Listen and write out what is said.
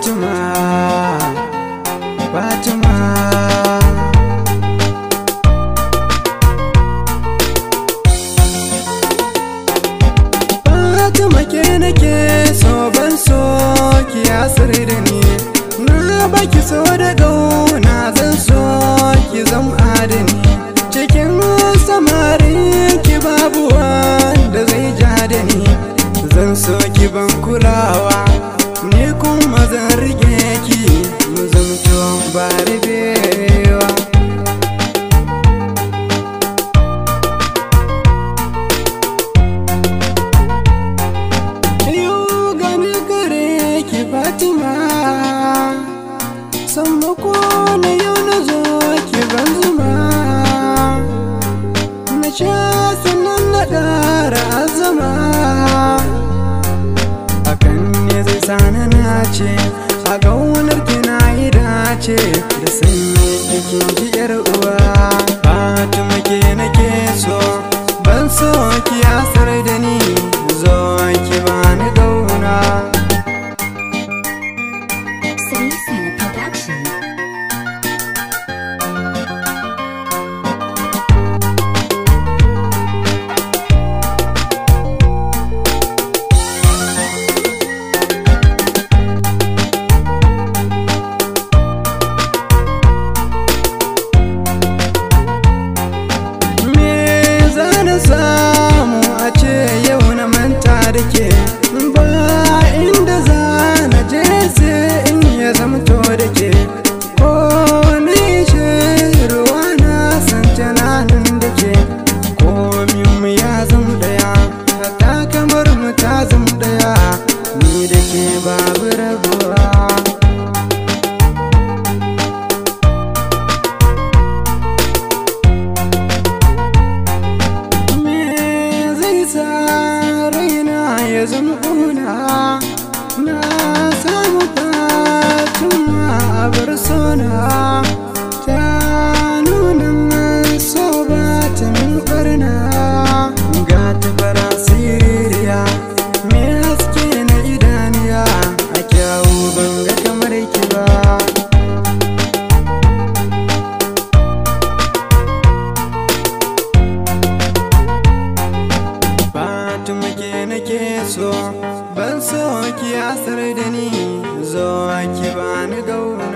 Fatima, Fatima. Fatima ke nake so, ban so ki yasir da ni. Na baki so da gauna, zan so ki zam adani. Cikin samarin ki babu wanda zai ja da ni. Zan so ki ban kulawa, ni kuma zan rike ki, mu zamto ba rabewa. Yau gani gare ki Fatima, sammako na yau na zo ki ban zuma. Na sha sannan na ƙara azama, sana na ce a gaunar ki na yi dace da sanyi cikin ji yar uwa. Fatima ke nake so, ban so ki yasar da ni, zo ki bani gauna. Samu a ce yau na manta da ke, ba inda za na je sai in ya zamto da ke. Ko ni ce ruwa na san tunanin da ke, komin mu ya zam daya, ta kamar mu ta zam daya, ni da ke babu rabuwa. Ya zama ƙuna na samu Fatima a bar sona, ta nuna so ba ta min ƙarna. Ga ta fara siriya mai haske na idaniya, a kyawu ban ga kamar ki ba. Fatima ke nake so, ban so ki yasar da ni, zo ki bani gauna.